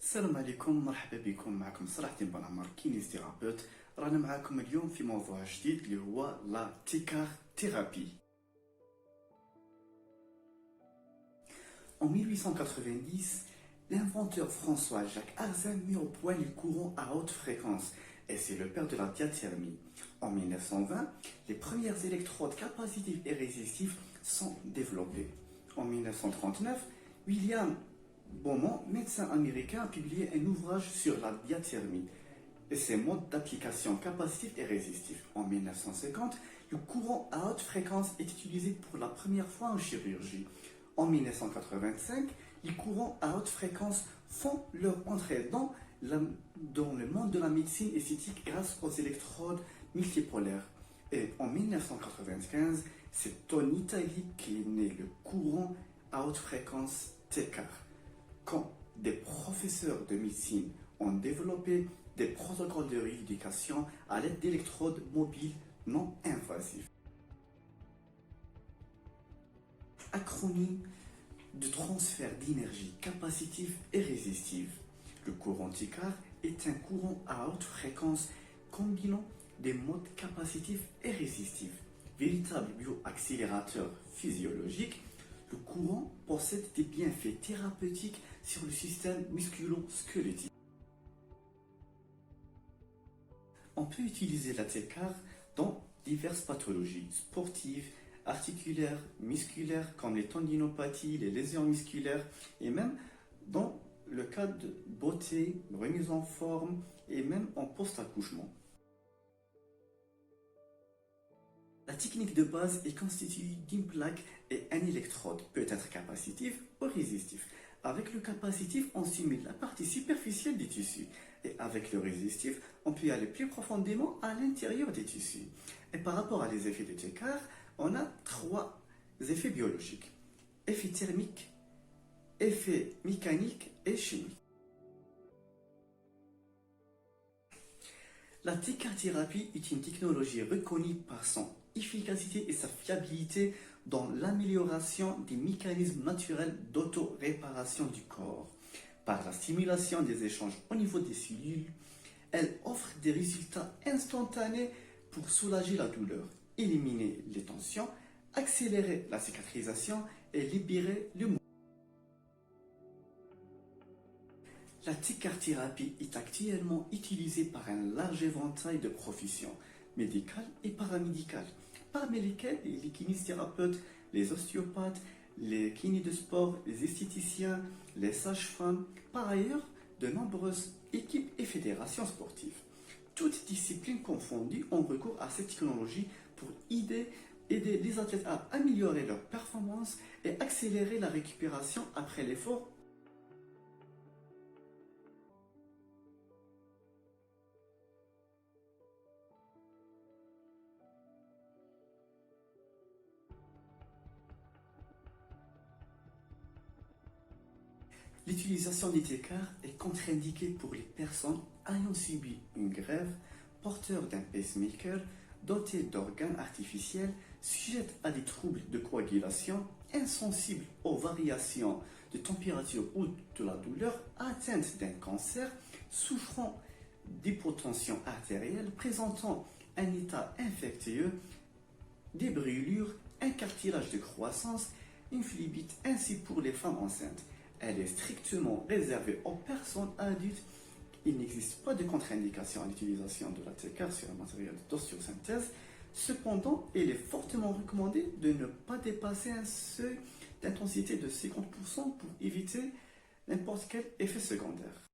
السلام عليكم، مرحبا بكم. معكم صلاح الدين بن عمر، كينيزيثيرابيوت. رانا معكم اليوم في موضوع جديد اللي هو لا تيكار ثيرابي. En 1890, l'inventeur François-Jacques Arzen met au point les courants à haute fréquence et c'est le père de la diathermie. En 1920, les premières électrodes capacitives et résistives sont développées. En 1939, William Beaumont, médecin américain, a publié un ouvrage sur la diathermie et ses modes d'application capacitifs et résistifs. En 1950, le courant à haute fréquence est utilisé pour la première fois en chirurgie. En 1985, les courants à haute fréquence font leur entrée dans le monde de la médecine esthétique grâce aux électrodes multipolaires. Et en 1995, c'est en Italie qu'est né le courant à haute fréquence TECAR. Quand des professeurs de médecine ont développé des protocoles de rééducation à l'aide d'électrodes mobiles non invasives. Acronyme de transfert d'énergie capacitive et résistive. Le courant TECAR est un courant à haute fréquence combinant des modes capacitifs et résistifs. Véritable bioaccélérateur physiologique, le courant possède des bienfaits thérapeutiques sur le système musculo-squelettique. On peut utiliser la TECAR dans diverses pathologies sportives, articulaires, musculaires, comme les tendinopathies, les lésions musculaires, et même dans le cas de beauté, remise en forme, et même en post-accouchement. La technique de base est constituée d'une plaque et un électrode, peut être capacitif ou résistif. Avec le capacitif, on simule la partie superficielle des tissus. Et avec le résistif, on peut aller plus profondément à l'intérieur des tissus. Et par rapport à les effets de TECAR, on a trois effets biologiques. Effet thermique, effet mécanique et chimique. La TECAR-thérapie est une technologie reconnue par son efficacité et sa fiabilité dans l'amélioration des mécanismes naturels d'auto-réparation du corps. Par la stimulation des échanges au niveau des cellules, elle offre des résultats instantanés pour soulager la douleur, éliminer les tensions, accélérer la cicatrisation et libérer le mouvement. La TECAR-thérapie est actuellement utilisée par un large éventail de professions médicales et paramédicales, parmi lesquelles les kinésithérapeutes, les ostéopathes, les kinés de sport, les esthéticiens, les sages-femmes. Par ailleurs, de nombreuses équipes et fédérations sportives, toutes disciplines confondues, ont recours à cette technologie pour aider les athlètes à améliorer leur performance et accélérer la récupération après l'effort. L'utilisation des TECAR est contre-indiquée pour les personnes ayant subi une grève, porteurs d'un pacemaker, dotés d'organes artificiels, sujettes à des troubles de coagulation, insensibles aux variations de température ou de la douleur, atteintes d'un cancer, souffrant d'hypotension artérielle, présentant un état infectieux, des brûlures, un cartilage de croissance, une phlébite, ainsi pour les femmes enceintes. Elle est strictement réservée aux personnes adultes. Il n'existe pas de contre-indication à l'utilisation de la TECAR sur un matériel d'ostéosynthèse. Cependant, il est fortement recommandé de ne pas dépasser un seuil d'intensité de 50% pour éviter n'importe quel effet secondaire.